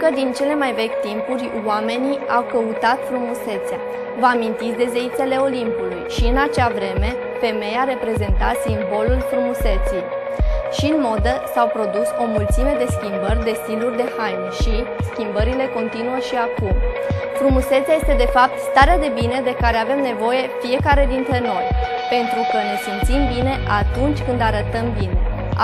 Încă din cele mai vechi timpuri, oamenii au căutat frumusețea. Vă amintiți de zeițele Olimpului și în acea vreme, femeia reprezenta simbolul frumuseții. Și în modă s-au produs o mulțime de schimbări de stiluri de haine și schimbările continuă și acum. Frumusețea este de fapt starea de bine de care avem nevoie fiecare dintre noi, pentru că ne simțim bine atunci când arătăm bine.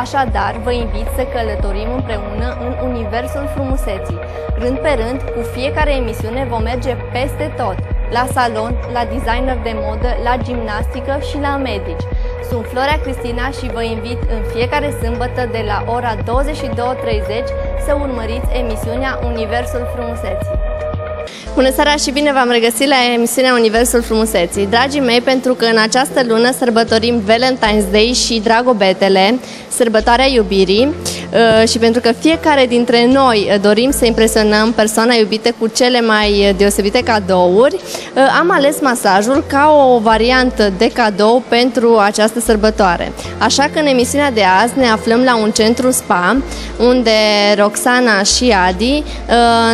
Așadar, vă invit să călătorim împreună în universul frumuseții. Rând pe rând, cu fiecare emisiune vom merge peste tot, la salon, la designer de modă, la gimnastică și la medici. Sunt Florea Cristina și vă invit în fiecare sâmbătă de la ora 22:30 să urmăriți emisiunea Universul Frumuseții. Bună seara și bine v-am regăsit la emisiunea Universul Frumuseții. Dragii mei, pentru că în această lună sărbătorim Valentine's Day și Dragobetele, sărbătoarea iubirii, și pentru că fiecare dintre noi dorim să impresionăm persoana iubită cu cele mai deosebite cadouri, am ales masajul ca o variantă de cadou pentru această sărbătoare. Așa că în emisiunea de azi ne aflăm la un centru spa, unde Roxana și Adi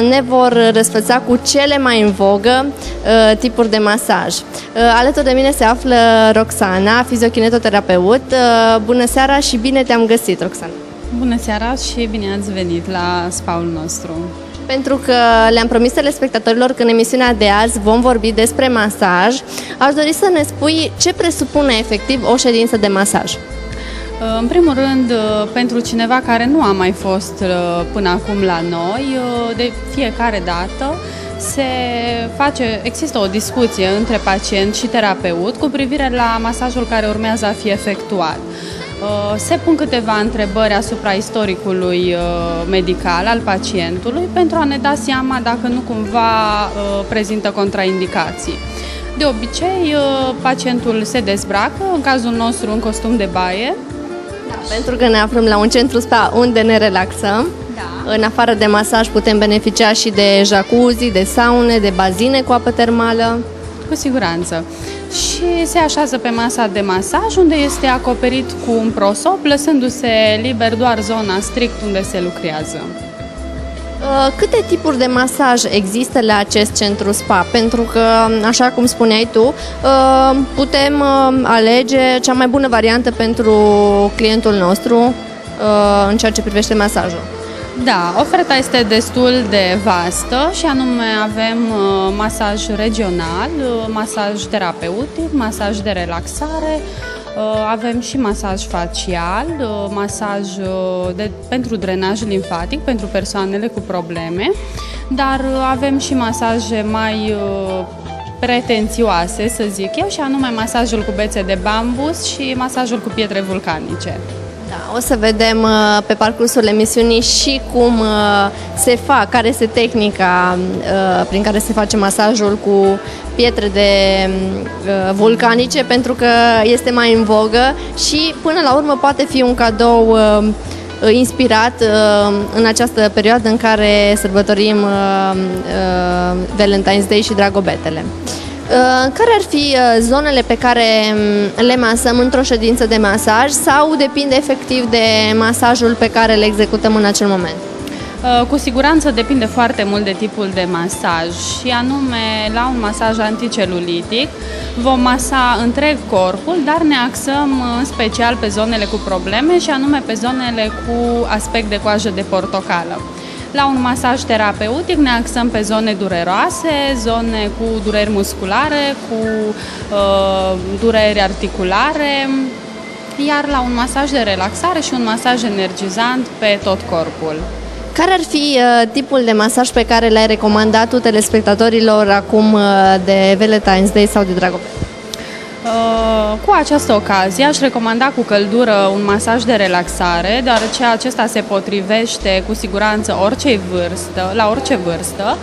ne vor răsfăța cu cele mai în vogă tipuri de masaj. Alături de mine se află Roxana, fiziokinetoterapeut. Bună seara și bine te-am găsit, Roxana! Bună seara și bine ați venit la spa-ul nostru! Pentru că le-am promis telespectatorilor că în emisiunea de azi vom vorbi despre masaj, aș dori să ne spui ce presupune efectiv o ședință de masaj. În primul rând, pentru cineva care nu a mai fost până acum la noi, de fiecare dată există o discuție între pacient și terapeut cu privire la masajul care urmează a fi efectuat. Se pun câteva întrebări asupra istoricului medical al pacientului pentru a ne da seama dacă nu cumva prezintă contraindicații. De obicei, pacientul se dezbracă, în cazul nostru în costum de baie. Da, pentru că ne aflăm la un centru spa unde ne relaxăm. Da. În afară de masaj putem beneficia și de jacuzzi, de saune, de bazine cu apă termală. Cu siguranță. Și se așează pe masa de masaj, unde este acoperit cu un prosop, lăsându-se liber doar zona strict unde se lucrează. Câte tipuri de masaj există la acest centru spa? Pentru că, așa cum spuneai tu, putem alege cea mai bună variantă pentru clientul nostru în ceea ce privește masajul. Da, oferta este destul de vastă și anume avem masaj regional, masaj terapeutic, masaj de relaxare, avem și masaj facial, masaj pentru drenaj limfatic pentru persoanele cu probleme, dar avem și masaje mai pretențioase, să zic eu, și anume masajul cu bețe de bambus și masajul cu pietre vulcanice. Da, o să vedem pe parcursul emisiunii și cum se fac, care este tehnica prin care se face masajul cu pietre vulcanice, pentru că este mai în vogă și până la urmă poate fi un cadou inspirat în această perioadă în care sărbătorim Valentine's Day și Dragobetele. Care ar fi zonele pe care le masăm într-o ședință de masaj sau depinde efectiv de masajul pe care le executăm în acel moment? Cu siguranță depinde foarte mult de tipul de masaj și anume la un masaj anticelulitic vom masa întreg corpul, dar ne axăm în special pe zonele cu probleme și anume pe zonele cu aspect de coajă de portocală. La un masaj terapeutic ne axăm pe zone dureroase, zone cu dureri musculare, cu dureri articulare, iar la un masaj de relaxare și un masaj energizant pe tot corpul. Care ar fi tipul de masaj pe care l-ai recomandat tu telespectatorilor acum de Valentine's Day sau de Dragobete? Cu această ocazie aș recomanda cu căldură un masaj de relaxare, deoarece acesta se potrivește cu siguranță la orice vârstă,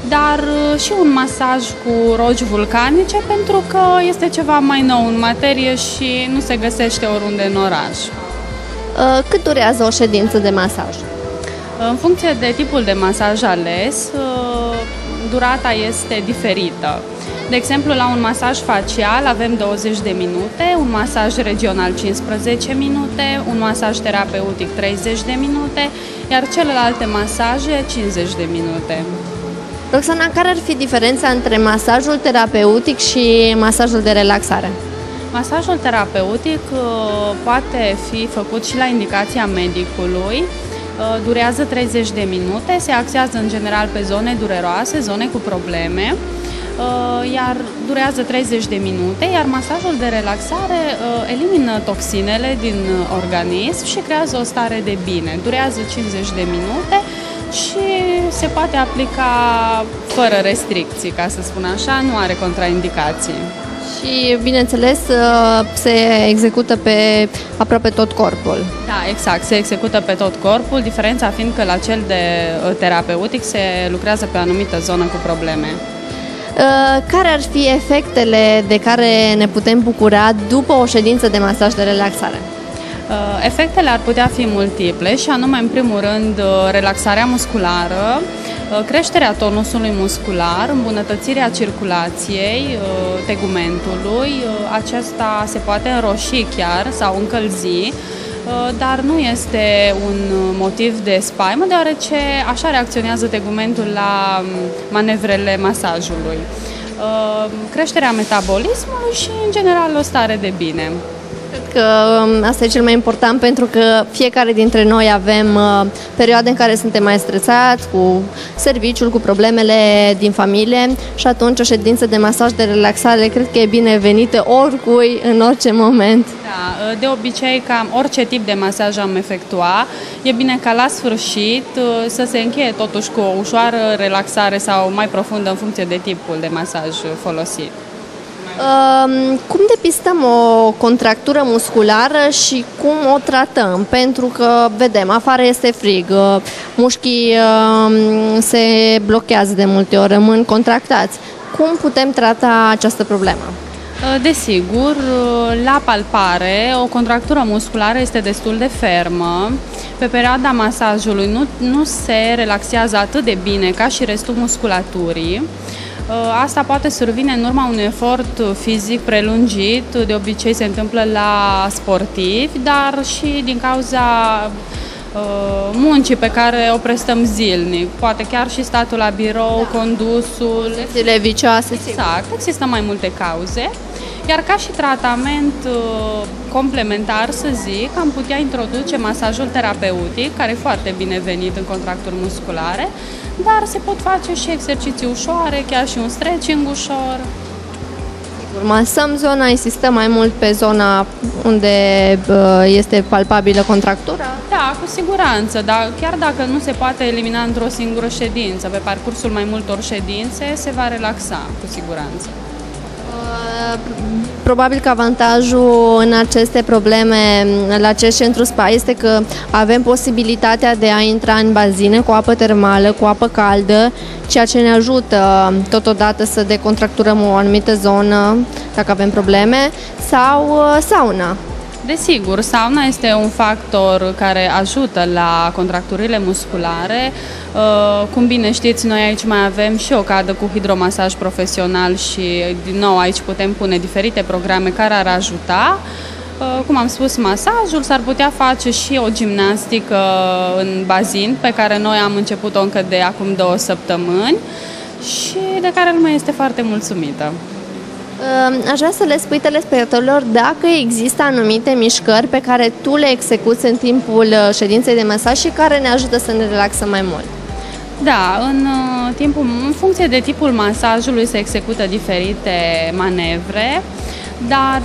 dar și un masaj cu rogi vulcanice, pentru că este ceva mai nou în materie și nu se găsește oriunde în oraș. Cât durează o ședință de masaj? În funcție de tipul de masaj ales, durata este diferită. De exemplu, la un masaj facial avem 20 de minute, un masaj regional 15 minute, un masaj terapeutic 30 de minute, iar celelalte masaje 50 de minute. Roxana, care ar fi diferența între masajul terapeutic și masajul de relaxare? Masajul terapeutic poate fi făcut și la indicația medicului, durează 30 de minute, se axează în general pe zone dureroase, zone cu probleme, iar durează 30 de minute, iar masajul de relaxare elimină toxinele din organism și creează o stare de bine. Durează 50 de minute și se poate aplica fără restricții, ca să spun așa, nu are contraindicații. Și, bineînțeles, se execută pe aproape tot corpul. Da, exact, se execută pe tot corpul, diferența fiind că la cel de terapeutic se lucrează pe o anumită zonă cu probleme. Care ar fi efectele de care ne putem bucura după o ședință de masaj de relaxare? Efectele ar putea fi multiple și anume, în primul rând, relaxarea musculară, creșterea tonusului muscular, îmbunătățirea circulației tegumentului, acesta se poate înroși chiar sau încălzi, dar nu este un motiv de spaimă, deoarece așa reacționează tegumentul la manevrele masajului. Creșterea metabolismului și, în general, o stare de bine. Cred că asta e cel mai important, pentru că fiecare dintre noi avem perioade în care suntem mai stresați cu serviciul, cu problemele din familie și atunci o ședință de masaj de relaxare cred că e binevenită oricui, în orice moment. Da, de obicei, cam orice tip de masaj am efectua, e bine ca la sfârșit să se încheie totuși cu o ușoară relaxare sau mai profundă în funcție de tipul de masaj folosit. Cum depistăm o contractură musculară și cum o tratăm? Pentru că, vedem, afară este frig, mușchii se blochează de multe ori, rămân contractați. Cum putem trata această problemă? Desigur, la palpare, o contractură musculară este destul de fermă. Pe perioada masajului nu se relaxează atât de bine ca și restul musculaturii. Asta poate survine în urma unui efort fizic prelungit, de obicei se întâmplă la sportivi, dar și din cauza muncii pe care o prestăm zilnic. Poate chiar și statul la birou, condusul. Zile vicioase. Exact, există mai multe cauze. Iar ca și tratament complementar, să zic, am putea introduce masajul terapeutic, care e foarte binevenit în contracturi musculare, dar se pot face și exerciții ușoare, chiar și un stretching ușor. Masăm zona, insistăm mai mult pe zona unde este palpabilă contractura? Da, cu siguranță, dar chiar dacă nu se poate elimina într-o singură ședință, pe parcursul mai multor ședințe se va relaxa, cu siguranță. Probabil că avantajul în aceste probleme, la acest centru spa, este că avem posibilitatea de a intra în bazine cu apă termală, cu apă caldă, ceea ce ne ajută totodată să decontracturăm o anumită zonă, dacă avem probleme, sau sauna. Desigur, sauna este un factor care ajută la contracturile musculare. Cum bine știți, noi aici mai avem și o cadă cu hidromasaj profesional și din nou aici putem pune diferite programe care ar ajuta. Cum am spus, masajul, s-ar putea face și o gimnastică în bazin pe care noi am început-o încă de acum 2 săptămâni și de care lumea este foarte mulțumită. Aș vrea să le spui telespectatorilor dacă există anumite mișcări pe care tu le execuți în timpul ședinței de masaj și care ne ajută să ne relaxăm mai mult. Da, în funcție de tipul masajului se execută diferite manevre, dar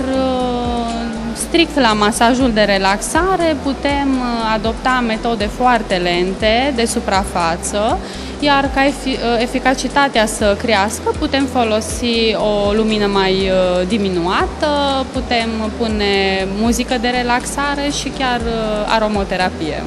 strict la masajul de relaxare putem adopta metode foarte lente de suprafață, iar ca eficacitatea să crească putem folosi o lumină mai diminuată, putem pune muzică de relaxare și chiar aromoterapie.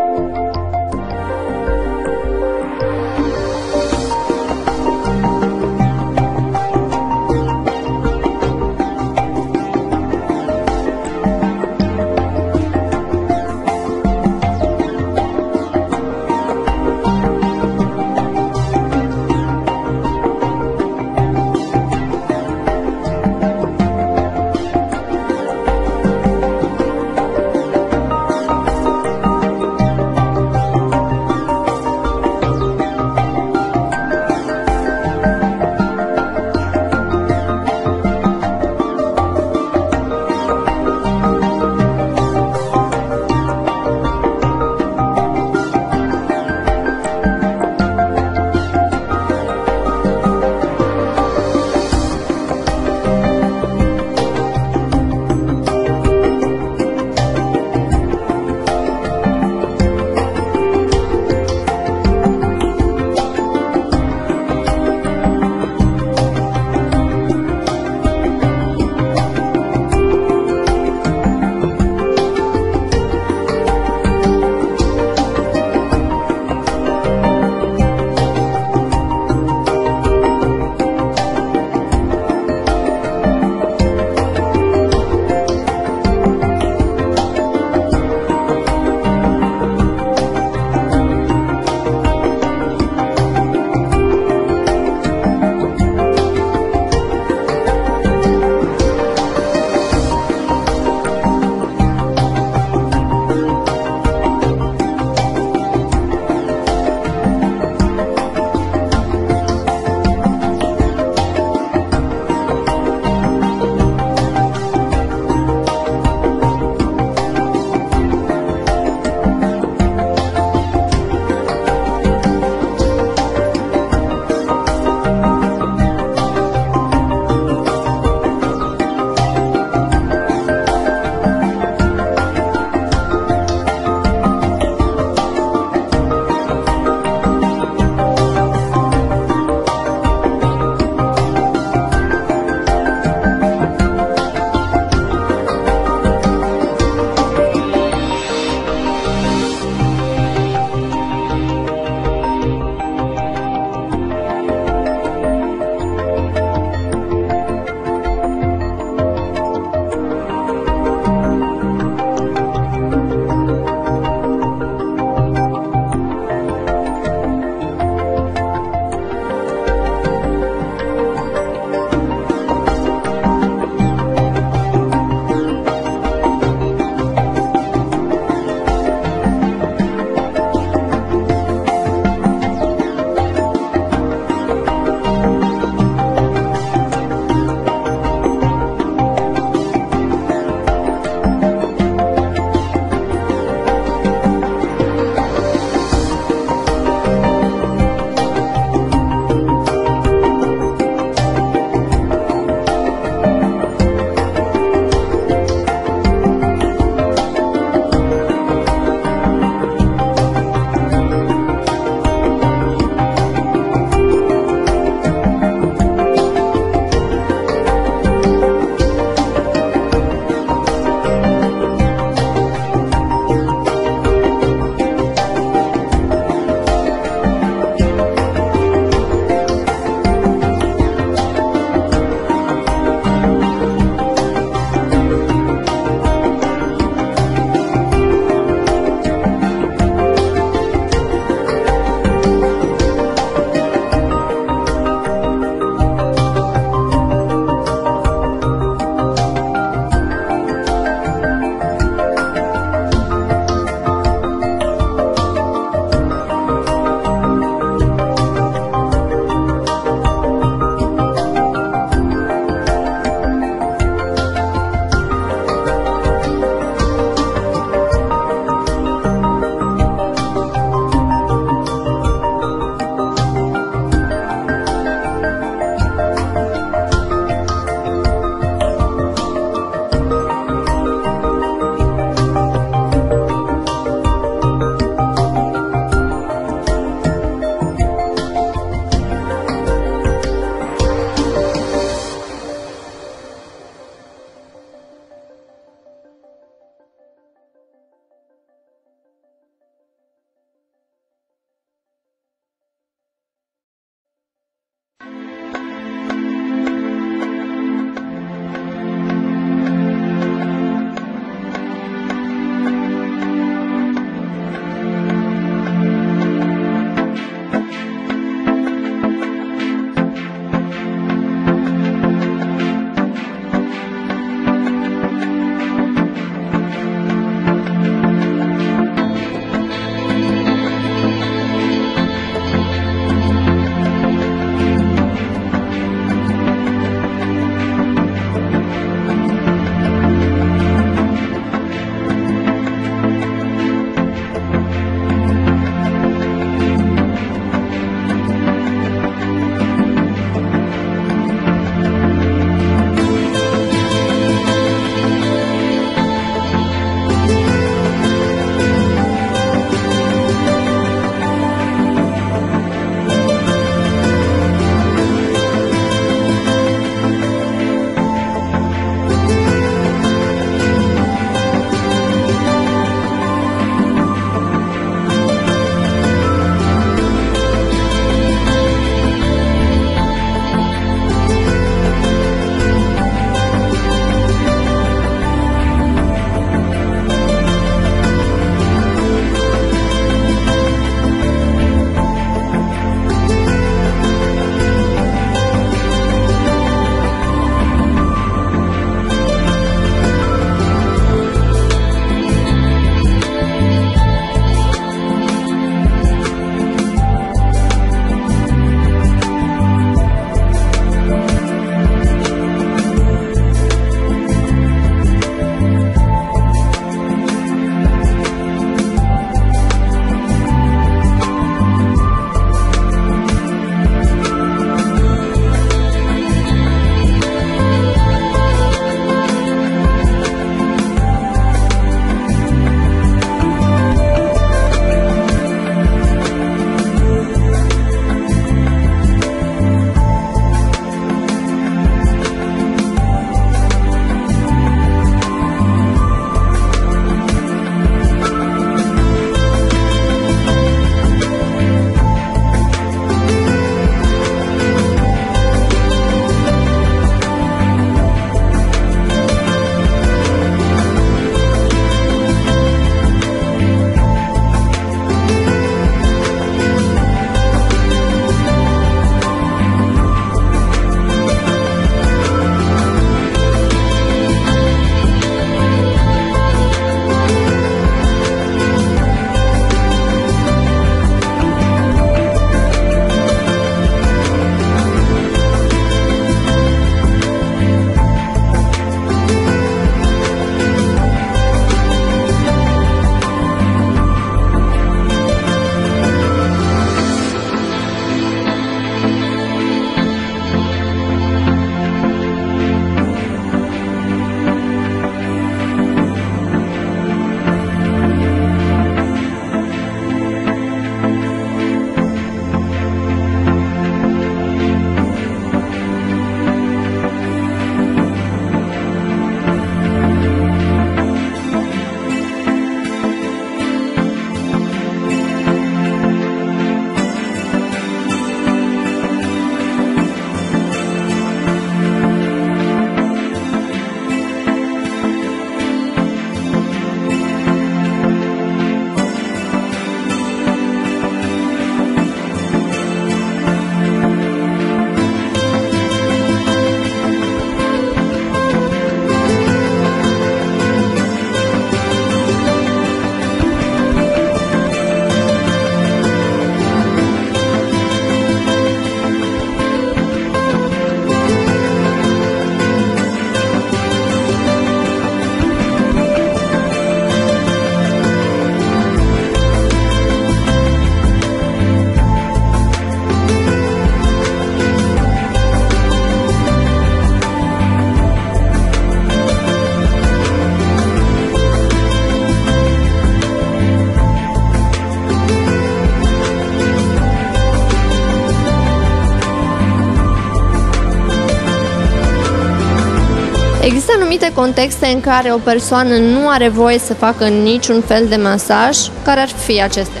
Există anumite contexte în care o persoană nu are voie să facă niciun fel de masaj. Care ar fi acestea?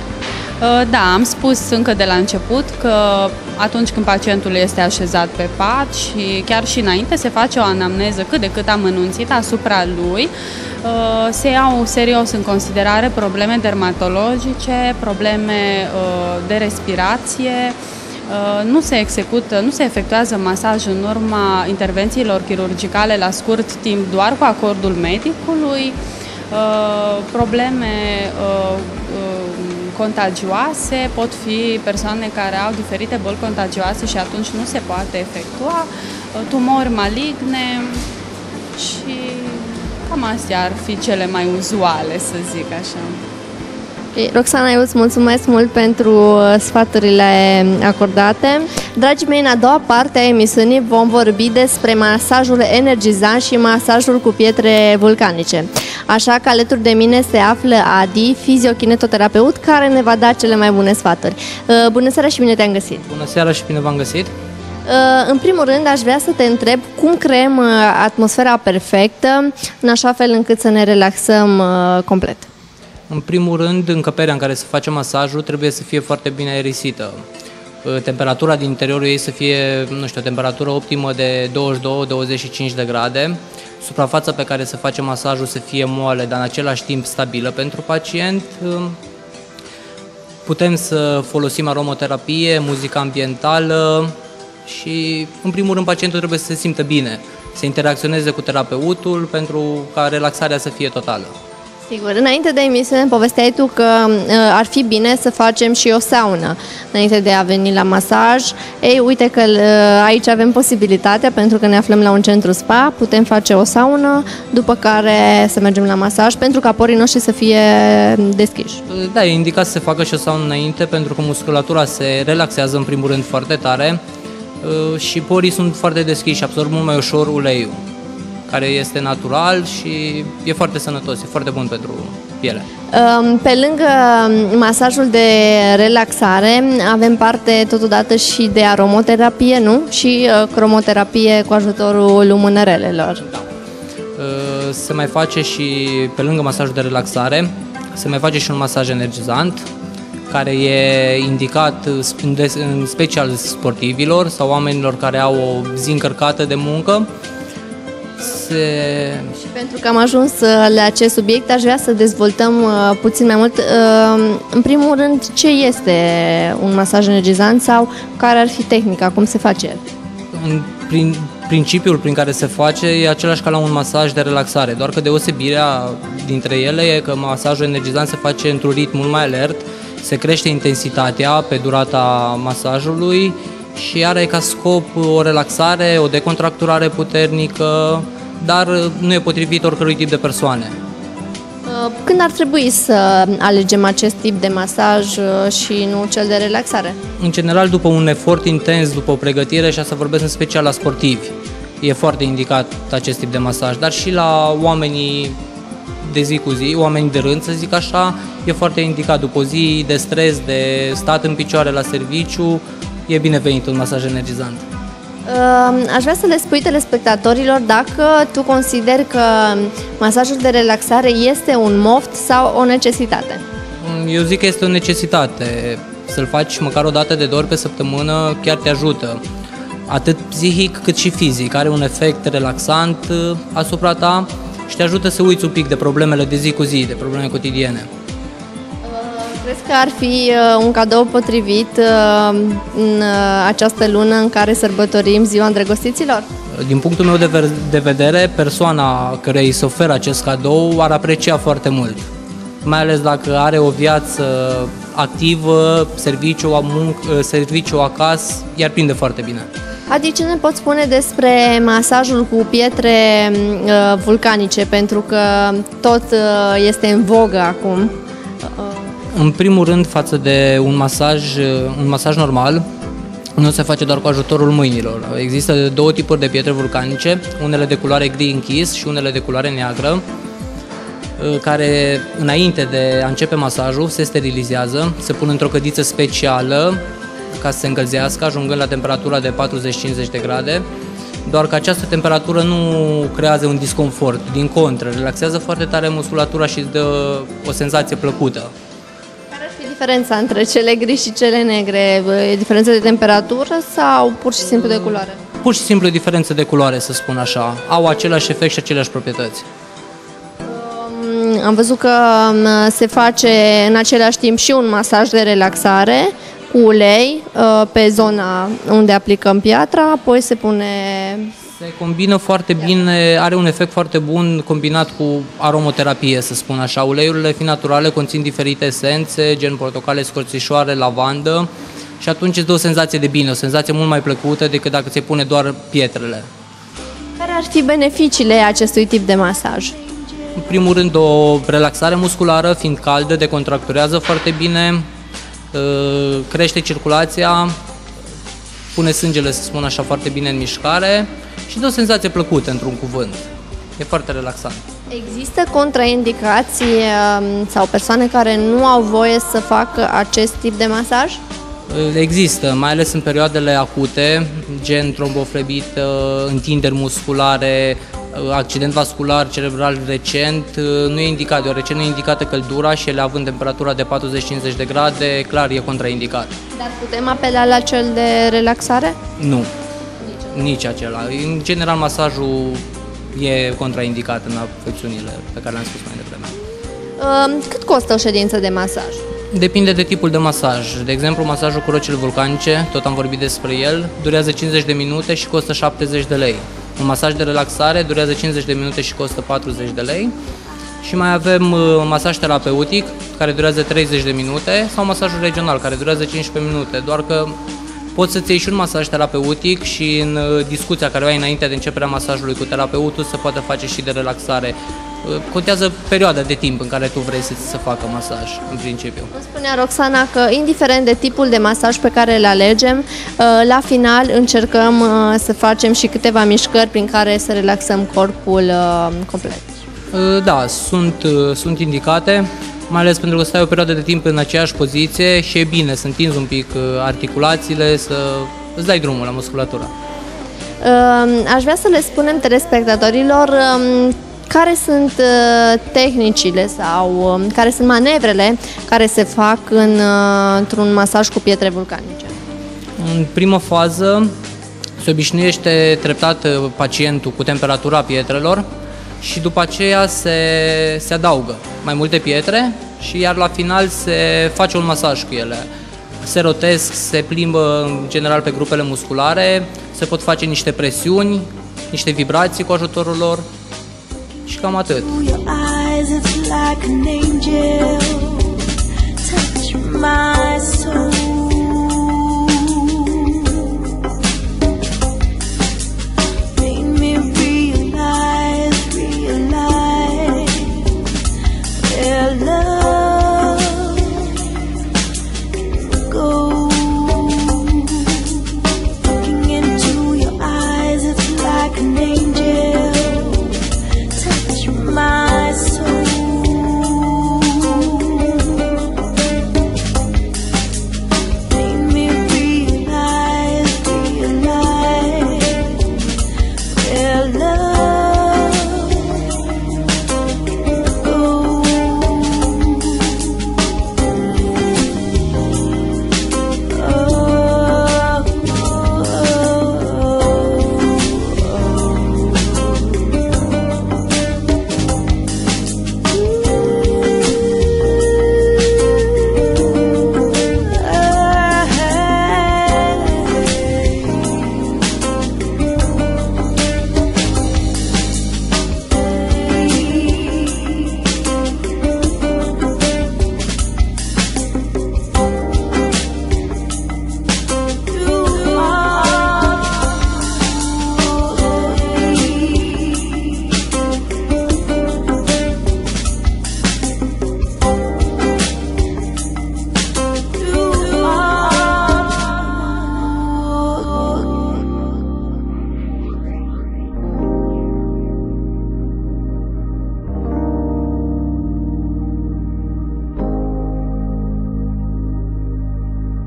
Da, am spus încă de la început că atunci când pacientul este așezat pe pat și chiar și înainte se face o anamneză cât de cât amănunțită asupra lui, se iau serios în considerare probleme dermatologice, probleme de respirație. Nu se efectuează masaj în urma intervențiilor chirurgicale la scurt timp doar cu acordul medicului. Probleme contagioase pot fi persoane care au diferite boli contagioase și atunci nu se poate efectua, tumori maligne și cam astea ar fi cele mai uzuale, să zic așa. Roxana, eu îți mulțumesc mult pentru sfaturile acordate. Dragii mei, în a doua parte a emisiunii vom vorbi despre masajul energizant și masajul cu pietre vulcanice. Așa că alături de mine se află Adi, fiziokinetoterapeut, care ne va da cele mai bune sfaturi. Bună seara și bine te-am găsit! Bună seara și bine v-am găsit! În primul rând, aș vrea să te întreb cum creăm atmosfera perfectă, în așa fel încât să ne relaxăm complet. În primul rând, încăperea în care se face masajul trebuie să fie foarte bine aerisită. Temperatura din interiorul ei să fie, nu știu, o temperatură optimă de 22-25 de grade. Suprafața pe care se face masajul să fie moale, dar în același timp stabilă pentru pacient. Putem să folosim aromoterapie, muzică ambientală și, în primul rând, pacientul trebuie să se simtă bine, să interacționeze cu terapeutul pentru ca relaxarea să fie totală. Sigur, înainte de emisiune povesteai tu că ar fi bine să facem și o saună înainte de a veni la masaj. Ei, uite că aici avem posibilitatea, pentru că ne aflăm la un centru spa, putem face o saună, după care să mergem la masaj, pentru ca porii noștri să fie deschiși. Da, e indicat să se facă și o saună înainte, pentru că musculatura se relaxează în primul rând foarte tare și porii sunt foarte deschiși și absorb mult mai ușor uleiul, care este natural și e foarte sănătos, e foarte bun pentru piele. Pe lângă masajul de relaxare, avem parte totodată și de aromoterapie, nu? Și cromoterapie cu ajutorul lumânărelelor. Da. Se mai face și, pe lângă masajul de relaxare, se mai face și un masaj energizant, care e indicat în special sportivilor sau oamenilor care au o zi încărcată de muncă. Și pentru că am ajuns la acest subiect, aș vrea să dezvoltăm puțin mai mult. În primul rând, ce este un masaj energizant sau care ar fi tehnica, cum se face el? Principiul prin care se face e același ca la un masaj de relaxare, doar că deosebirea dintre ele e că masajul energizant se face într-un ritm mult mai alert, se crește intensitatea pe durata masajului și are ca scop o relaxare, o decontracturare puternică, dar nu e potrivit oricărui tip de persoane. Când ar trebui să alegem acest tip de masaj și nu cel de relaxare? În general, după un efort intens, după o pregătire, și asta vorbesc în special la sportivi, e foarte indicat acest tip de masaj, dar și la oamenii de zi cu zi, oamenii de rând, să zic așa, e foarte indicat. După o zi de stres, de stat în picioare la serviciu, e binevenit un masaj energizant. Aș vrea să le spui telespectatorilor dacă tu consideri că masajul de relaxare este un moft sau o necesitate. Eu zic că este o necesitate. Să-l faci măcar o dată de 2 ori pe săptămână chiar te ajută. Atât psihic cât și fizic. Are un efect relaxant asupra ta și te ajută să uiți un pic de problemele de zi cu zi, de probleme cotidiene. Crezi că ar fi un cadou potrivit în această lună în care sărbătorim Ziua Îndrăgostiților? Din punctul meu de vedere, persoana care îi se oferă acest cadou ar aprecia foarte mult. Mai ales dacă are o viață activă, serviciu acasă, i-ar prinde foarte bine. Adi, ce ne poți spune despre masajul cu pietre vulcanice? Pentru că tot este în vogă acum. În primul rând, față de un masaj normal, nu se face doar cu ajutorul mâinilor. Există 2 tipuri de pietre vulcanice, unele de culoare gri închis și unele de culoare neagră, care înainte de a începe masajul se sterilizează, se pun într-o cădiță specială ca să se încălzească, ajungând la temperatura de 40-50 de grade. doar că această temperatură nu creează un disconfort, din contră, relaxează foarte tare musculatura și îți dă o senzație plăcută. Care ar fi diferența între cele gri și cele negre? E diferență de temperatură sau pur și simplu de culoare? Pur și simplu diferență de culoare, să spun așa. Au același efect și aceleași proprietăți. Am văzut că se face în același timp și un masaj de relaxare cu ulei pe zona unde aplicăm piatra, apoi se pune... Se combină foarte bine, are un efect foarte bun combinat cu aromoterapie, să spun așa. Uleiurile fiind naturale conțin diferite esențe, gen portocale, scorțișoare, lavandă și atunci îți dă o senzație de bine, o senzație mult mai plăcută decât dacă ți-ai pune doar pietrele. Care ar fi beneficiile acestui tip de masaj? În primul rând, o relaxare musculară, fiind caldă, decontracturează foarte bine, crește circulația, pune sângele, să spun așa, foarte bine în mișcare și dă o senzație plăcută, într-un cuvânt. E foarte relaxant. Există contraindicații sau persoane care nu au voie să facă acest tip de masaj? Există, mai ales în perioadele acute, gen tromboflebită, întinderi musculare, accident vascular cerebral recent, nu e indicat, deoarece nu e indicată căldura și ele având temperatura de 40-50 de grade, clar e contraindicat. Dar putem apela la cel de relaxare? Nu, nici acela. În general, masajul e contraindicat în afecțiunile pe care le-am spus mai devreme. Cât costă o ședință de masaj? Depinde de tipul de masaj. De exemplu, masajul cu rocile vulcanice, tot am vorbit despre el, durează 50 de minute și costă 70 de lei. Un masaj de relaxare durează 50 de minute și costă 40 de lei. Și mai avem masaj terapeutic, care durează 30 de minute, sau masajul regional, care durează 15 minute. Doar că poți să-ți iei și un masaj terapeutic și în discuția care o ai înainte de începerea masajului cu terapeutul se poate face și de relaxare. Contează perioada de timp în care tu vrei să facă masaj, în principiu. Îmi spunea Roxana că, indiferent de tipul de masaj pe care îl alegem, la final încercăm să facem și câteva mișcări prin care să relaxăm corpul complet. Da, sunt indicate, mai ales pentru că stai o perioadă de timp în aceeași poziție și e bine să întinzi un pic articulațiile, să îți dai drumul la musculatură. Aș vrea să le spunem telespectatorilor care sunt tehnicile sau care sunt manevrele care se fac într-un masaj cu pietre vulcanice. În primă fază se obișnuiește treptat pacientul cu temperatura pietrelor și după aceea se adaugă mai multe pietre și iar la final se face un masaj cu ele. Se rotesc, se plimbă în general pe grupele musculare, se pot face niște presiuni, niște vibrații cu ajutorul lor și cam atât.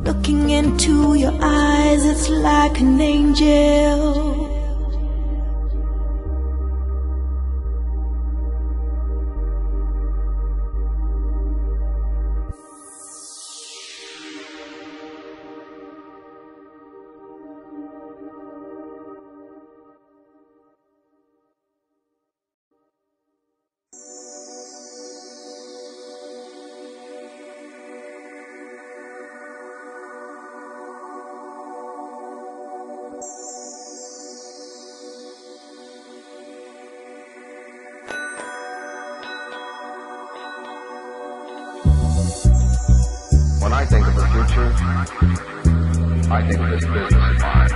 Looking into your eyes, it's like an angel. future, I think of this business of mine.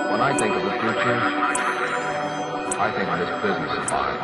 When I think of the future, I think of this business of mine.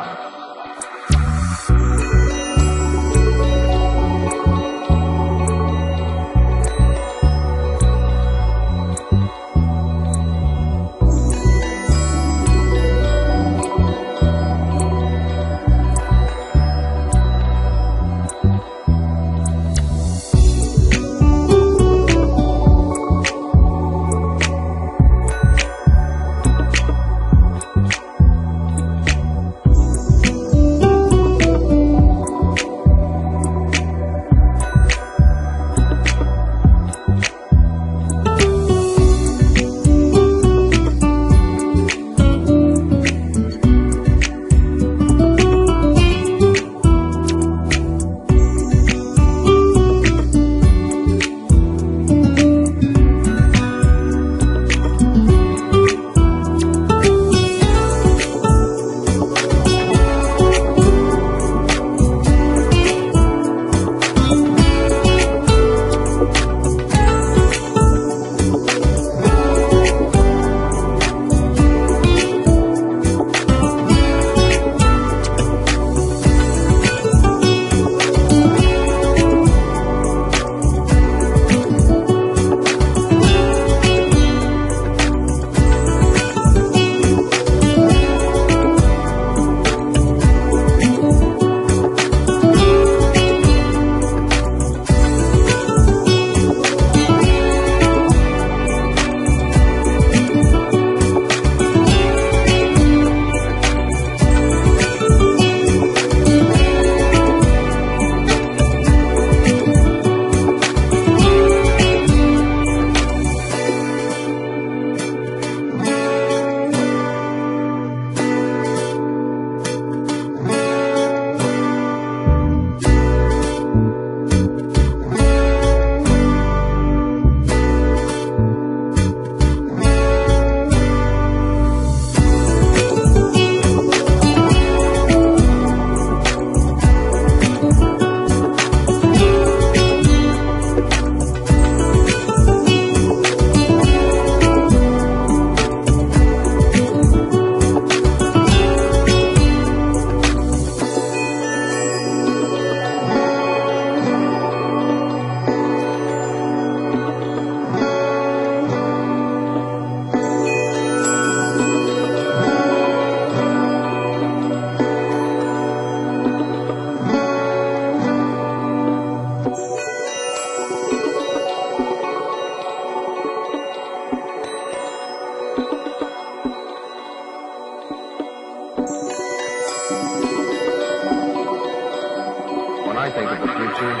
When I think of the future,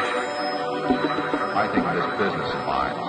I think of this business of mine.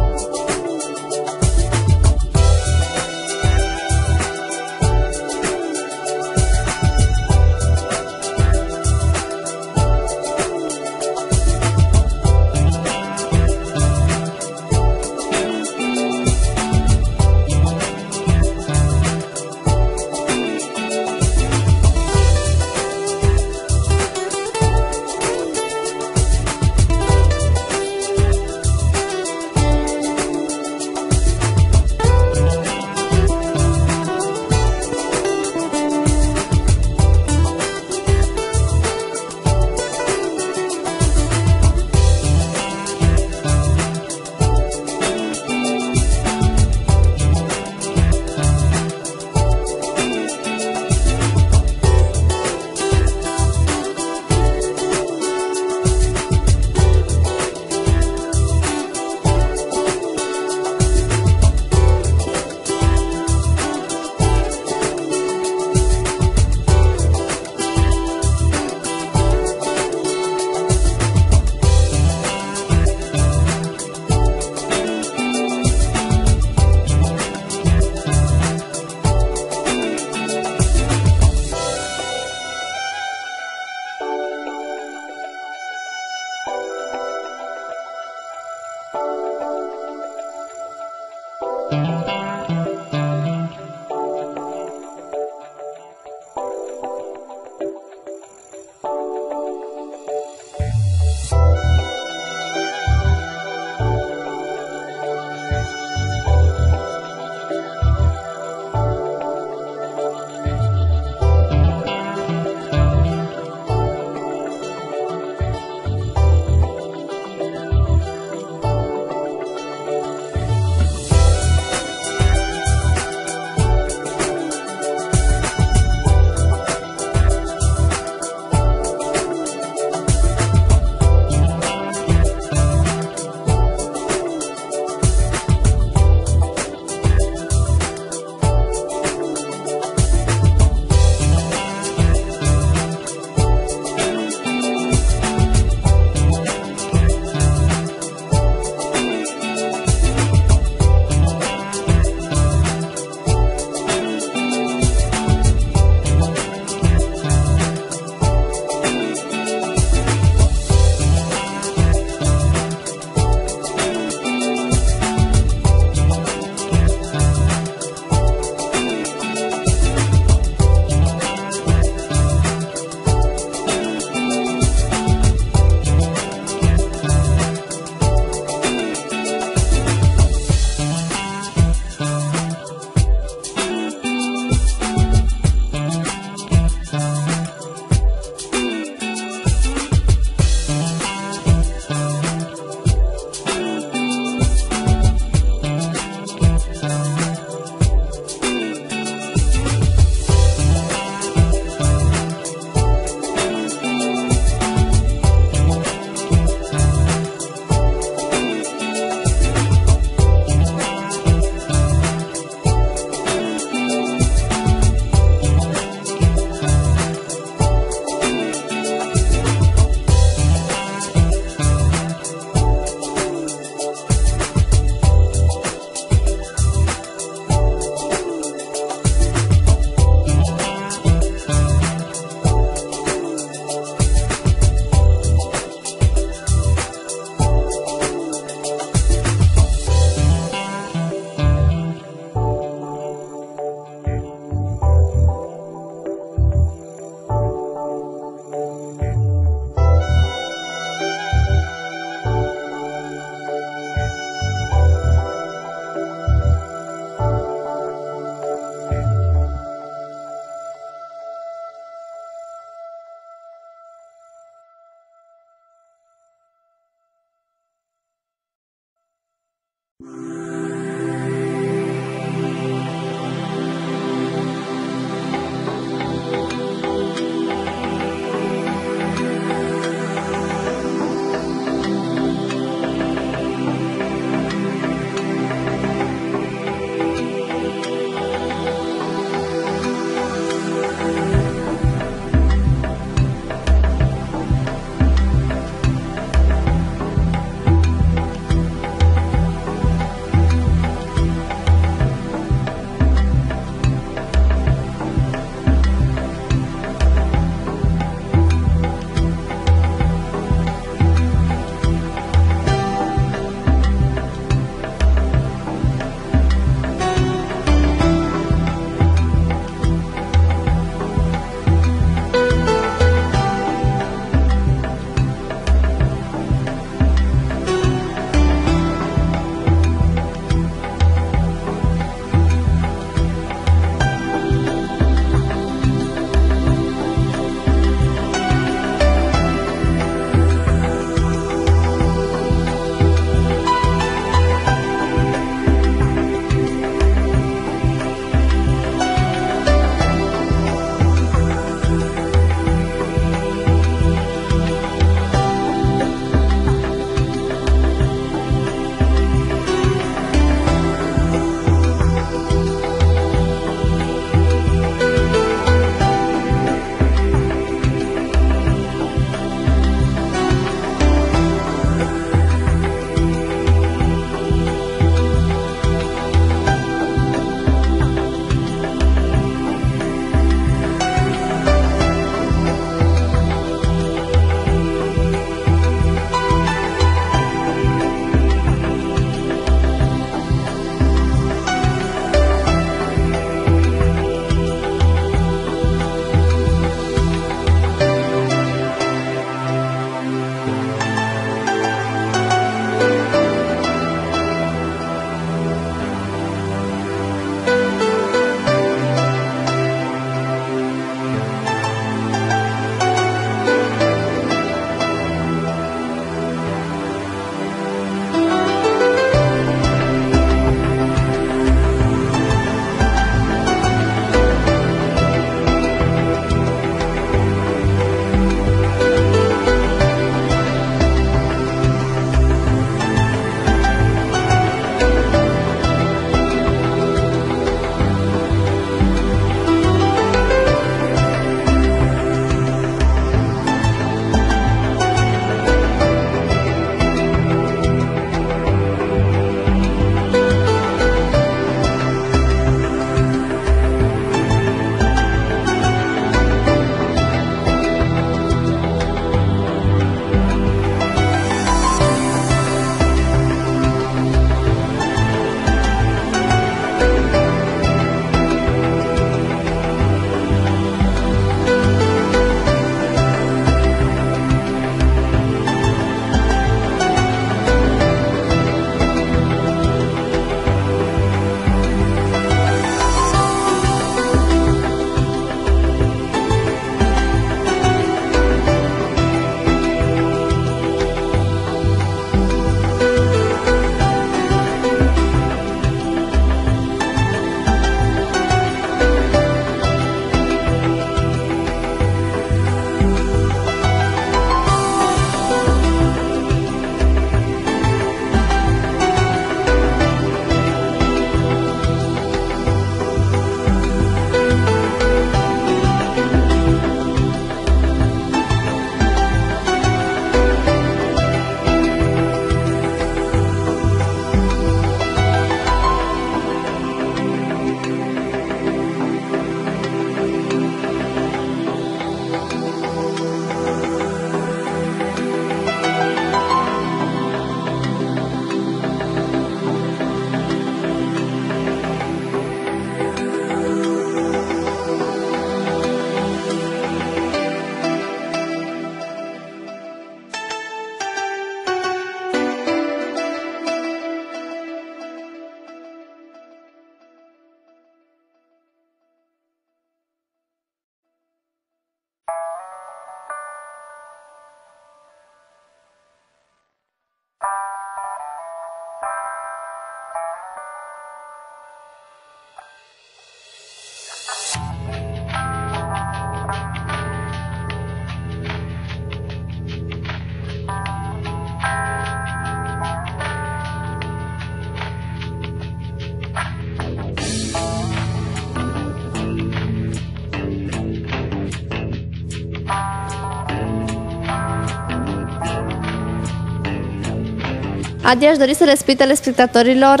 Adi, aș dori să le spui telespectatorilor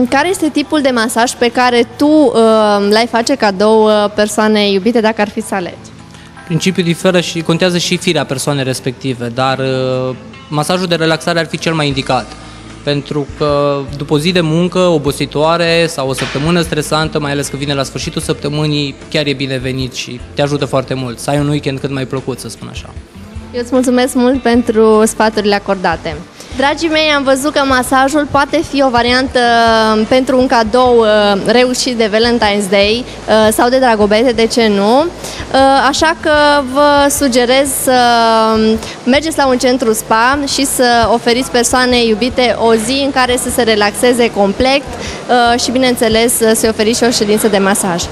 care este tipul de masaj pe care tu l-ai face cadou persoanei iubite dacă ar fi să alegi. Principiul diferă și contează și firea persoanei respective, dar masajul de relaxare ar fi cel mai indicat. Pentru că după o zi de muncă obositoare sau o săptămână stresantă, mai ales că vine la sfârșitul săptămânii, chiar e binevenit și te ajută foarte mult să ai un weekend cât mai plăcut, să spun așa. Eu îți mulțumesc mult pentru sfaturile acordate. Dragii mei, am văzut că masajul poate fi o variantă pentru un cadou reușit de Valentine's Day sau de dragobete, de ce nu? Așa că vă sugerez să mergeți la un centru spa și să oferiți persoanei iubite o zi în care să se relaxeze complet și, bineînțeles, să-i oferiți și o ședință de masaj.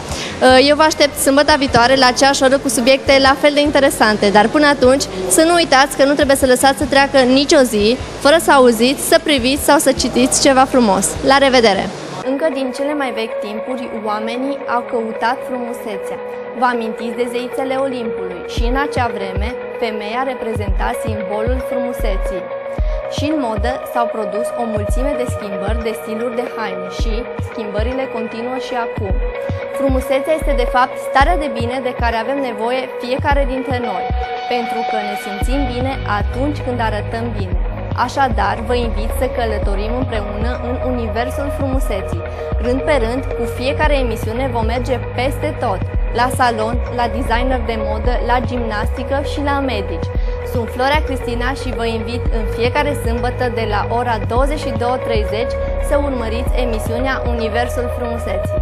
Eu vă aștept sâmbătă viitoare la aceeași oră cu subiecte la fel de interesante, dar până atunci să nu uitați că nu trebuie să lăsați să treacă nicio zi fără să auziți, să priviți sau să citiți ceva frumos. La revedere! Încă din cele mai vechi timpuri, oamenii au căutat frumusețea. Vă amintiți de zeițele Olimpului și în acea vreme, femeia reprezenta simbolul frumuseții. Și în modă s-au produs o mulțime de schimbări de stiluri de haine și schimbările continuă și acum. Frumusețea este de fapt starea de bine de care avem nevoie fiecare dintre noi, pentru că ne simțim bine atunci când arătăm bine. Așadar, vă invit să călătorim împreună în universul frumuseții. Rând pe rând, cu fiecare emisiune vom merge peste tot, la salon, la designer de modă, la gimnastică și la medici. Sunt Florea Cristina și vă invit în fiecare sâmbătă de la ora 22:30 să urmăriți emisiunea Universul Frumuseții.